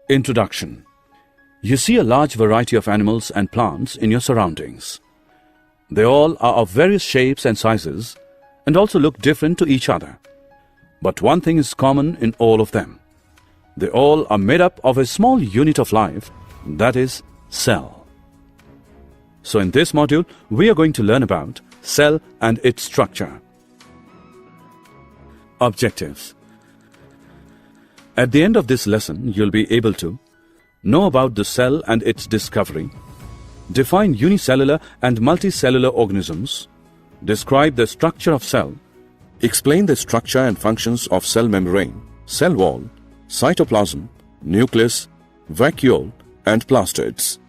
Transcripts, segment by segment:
Introduction. You see a large variety of animals and plants in your surroundings. They all are of various shapes and sizes and also look different to each other. But one thing is common in all of them. They all are made up of a small unit of life, that is, cell. So in this module, we are going to learn about cell and its structure. Objectives. At the end of this lesson, you'll be able to know about the cell and its discovery, define unicellular and multicellular organisms, describe the structure of cell, explain the structure and functions of cell membrane, cell wall, cytoplasm, nucleus, vacuole, and plastids.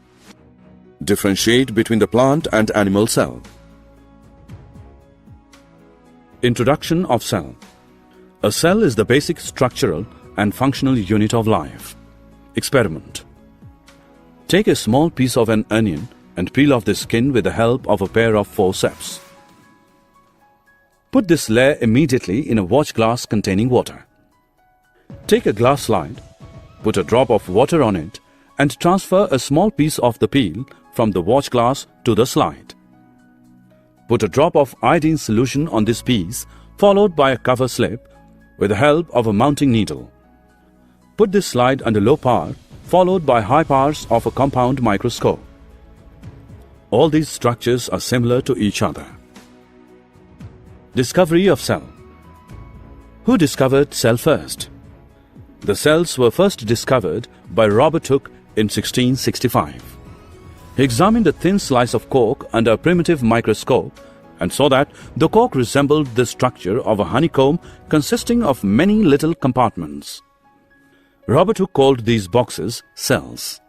Differentiate between the plant and animal cell. Introduction of cell. A cell is the basic structural and functional unit of life. Experiment. Take a small piece of an onion and peel off the skin with the help of a pair of forceps. Put this layer immediately in a watch glass containing water. Take a glass slide, put a drop of water on it, and transfer a small piece of the peel from the watch glass to the slide. Put a drop of iodine solution on this piece, followed by a cover slip with the help of a mounting needle. Put this slide under low power, followed by high powers of a compound microscope. All these structures are similar to each other. Discovery of cell. Who discovered cell first? The cells were first discovered by Robert Hooke in 1665. He examined a thin slice of cork under a primitive microscope and saw that the cork resembled the structure of a honeycomb consisting of many little compartments. Robert Hooke called these boxes cells.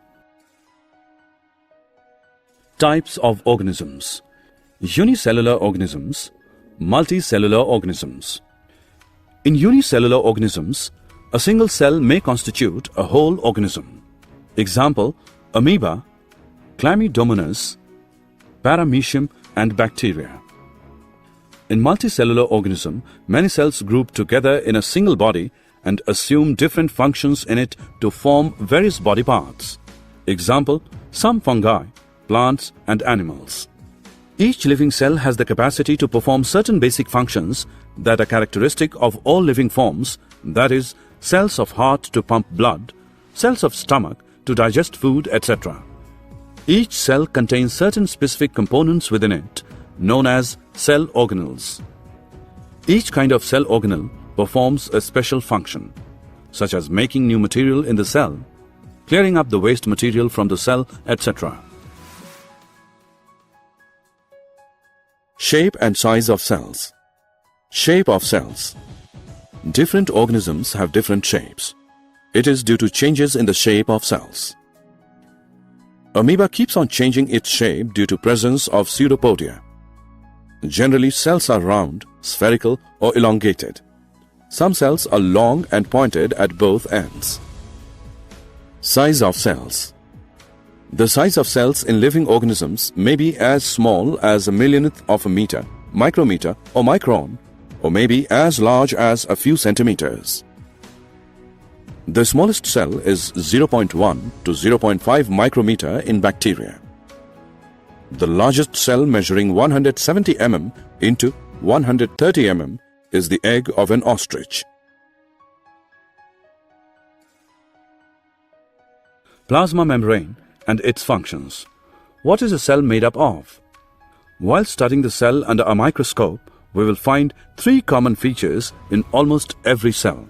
Types of organisms. Unicellular organisms, multicellular organisms. In unicellular organisms, a single cell may constitute a whole organism. Example, amoeba, chlamydomonas, paramecium, and bacteria. In multicellular organism, many cells group together in a single body and assume different functions in it to form various body parts. Example, some fungi, plants, and animals. Each living cell has the capacity to perform certain basic functions that are characteristic of all living forms, that is, cells of heart to pump blood, cells of stomach to digest food, etc. Each cell contains certain specific components within it, known as cell organelles. Each kind of cell organelle performs a special function, such as making new material in the cell, clearing up the waste material from the cell, etc. Shape and size of cells. Shape of cells. Different organisms have different shapes. It is due to changes in the shape of cells. Amoeba keeps on changing its shape due to presence of pseudopodia. Generally, cells are round, spherical, or elongated. Some cells are long and pointed at both ends. Size of cells. The size of cells in living organisms may be as small as a millionth of a meter, micrometer, or micron, or may be as large as a few centimeters. The smallest cell is 0.1 to 0.5 micrometer in bacteria. The largest cell, measuring 170 mm into 130 mm, is the egg of an ostrich. Plasma membrane and its functions. What is a cell made up of? While studying the cell under a microscope, we will find three common features in almost every cell: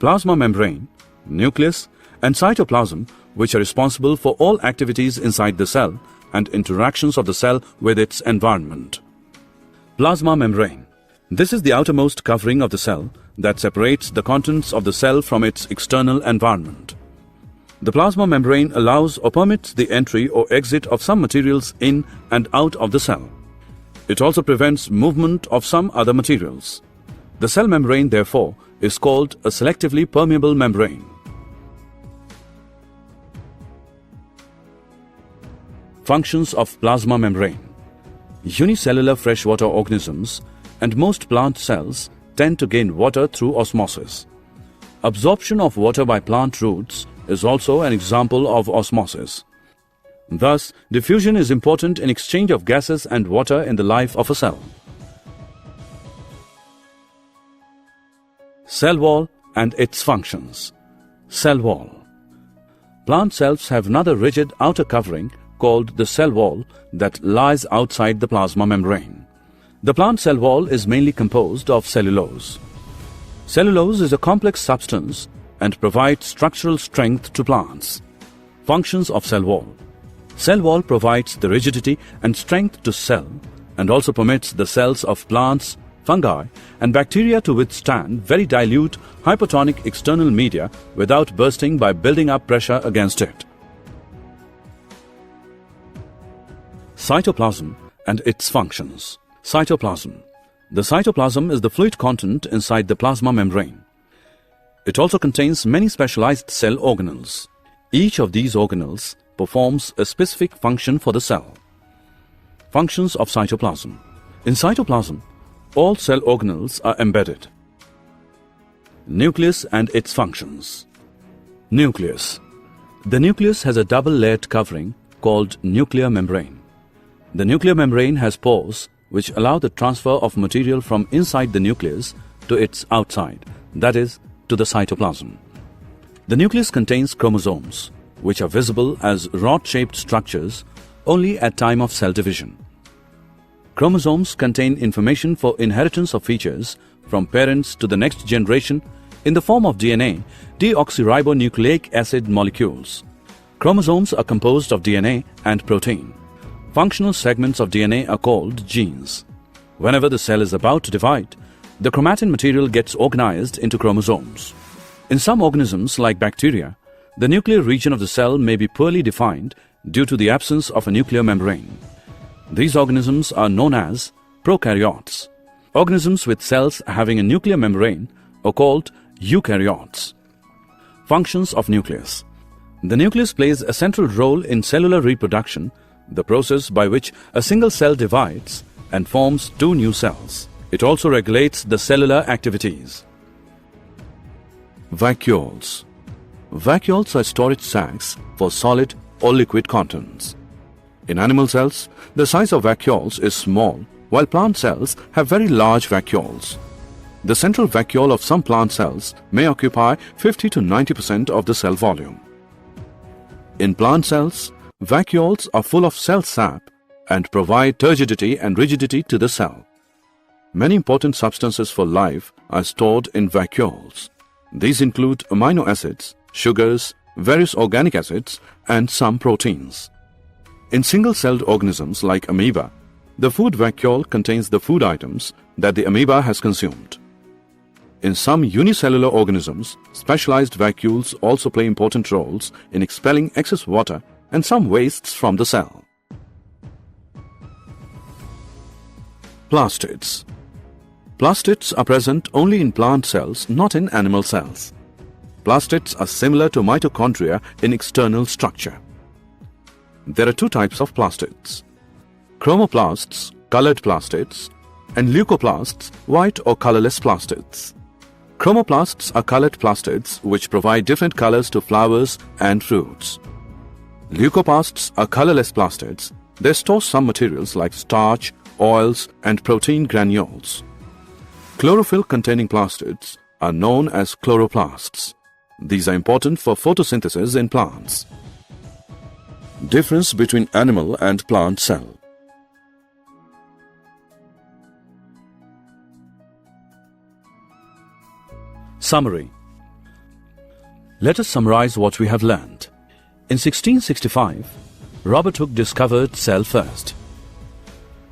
plasma membrane, nucleus, and cytoplasm, which are responsible for all activities inside the cell and interactions of the cell with its environment. Plasma membrane. This is the outermost covering of the cell that separates the contents of the cell from its external environment. The plasma membrane allows or permits the entry or exit of some materials in and out of the cell. It also prevents movement of some other materials. The cell membrane, therefore, is called a selectively permeable membrane. Functions of plasma membrane. Unicellular freshwater organisms and most plant cells tend to gain water through osmosis. Absorption of water by plant roots is also an example of osmosis. Thus, diffusion is important in exchange of gases and water in the life of a cell. Cell wall and its functions. Cell wall. Plant cells have another rigid outer covering called the cell wall that lies outside the plasma membrane. The plant cell wall is mainly composed of cellulose. Cellulose is a complex substance and provides structural strength to plants. Functions of cell wall. Cell wall provides the rigidity and strength to cell and also permits the cells of plants, fungi and bacteria to withstand very dilute hypotonic external media without bursting by building up pressure against it. Cytoplasm and its functions. Cytoplasm. The cytoplasm is the fluid content inside the plasma membrane. It also contains many specialized cell organelles. Each of these organelles performs a specific function for the cell. Functions of cytoplasm. In cytoplasm, all cell organelles are embedded. Nucleus and its functions. Nucleus. The nucleus has a double-layered covering called nuclear membrane. The nuclear membrane has pores which allow the transfer of material from inside the nucleus to its outside, that is, to the cytoplasm. The nucleus contains chromosomes, which are visible as rod-shaped structures only at time of cell division. Chromosomes contain information for inheritance of features from parents to the next generation in the form of DNA, deoxyribonucleic acid molecules. Chromosomes are composed of DNA and protein. Functional segments of DNA are called genes. Whenever the cell is about to divide, the chromatin material gets organized into chromosomes. In some organisms, like bacteria, the nuclear region of the cell may be poorly defined due to the absence of a nuclear membrane. These organisms are known as prokaryotes. Organisms with cells having a nuclear membrane are called eukaryotes. Functions of nucleus. The nucleus plays a central role in cellular reproduction, the process by which a single cell divides and forms two new cells. It also regulates the cellular activities. Vacuoles. Vacuoles are storage sacs for solid or liquid contents. In animal cells, the size of vacuoles is small, while plant cells have very large vacuoles. The central vacuole of some plant cells may occupy 50 to 90% of the cell volume. In plant cells, vacuoles are full of cell sap and provide turgidity and rigidity to the cell. Many important substances for life are stored in vacuoles. These include amino acids, sugars, various organic acids, and some proteins. In single-celled organisms like amoeba, the food vacuole contains the food items that the amoeba has consumed. In some unicellular organisms, specialized vacuoles also play important roles in expelling excess water and some wastes from the cell. Plastids. Plastids are present only in plant cells, not in animal cells. Plastids are similar to mitochondria in external structure. There are two types of plastids: chromoplasts, colored plastids, and leucoplasts, white or colorless plastids. Chromoplasts are colored plastids which provide different colors to flowers and fruits. Leucoplasts are colorless plastids. They store some materials like starch, oils, and protein granules. Chlorophyll-containing plastids are known as chloroplasts. These are important for photosynthesis in plants. Difference between animal and plant cell. Summary. Let us summarize what we have learned. In 1665, Robert Hooke discovered cell first.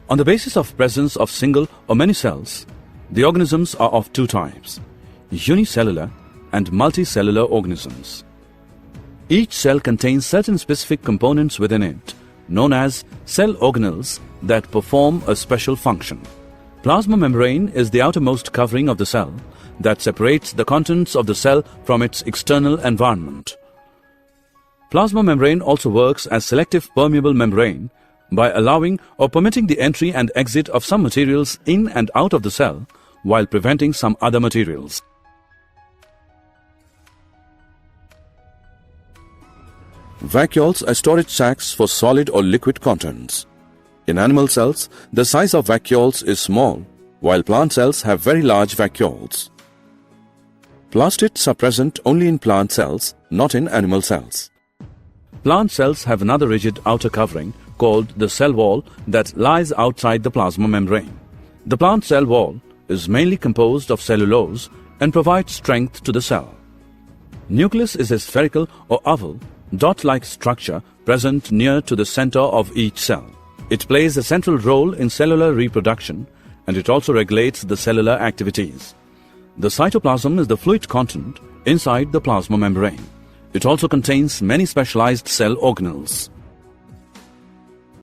On the basis of presence of single or many cells, the organisms are of two types: unicellular and multicellular organisms. Each cell contains certain specific components within it, known as cell organelles, that perform a special function. Plasma membrane is the outermost covering of the cell that separates the contents of the cell from its external environment. Plasma membrane also works as selective permeable membrane by allowing or permitting the entry and exit of some materials in and out of the cell while preventing some other materials. Vacuoles are storage sacs for solid or liquid contents. In animal cells, the size of vacuoles is small, while plant cells have very large vacuoles. Plastids are present only in plant cells, not in animal cells. Plant cells have another rigid outer covering called the cell wall that lies outside the plasma membrane. The plant cell wall is mainly composed of cellulose and provides strength to the cell. Nucleus is a spherical or oval, dot-like structure present near to the center of each cell. It plays a central role in cellular reproduction, and it also regulates the cellular activities. The cytoplasm is the fluid content inside the plasma membrane. It also contains many specialized cell organelles.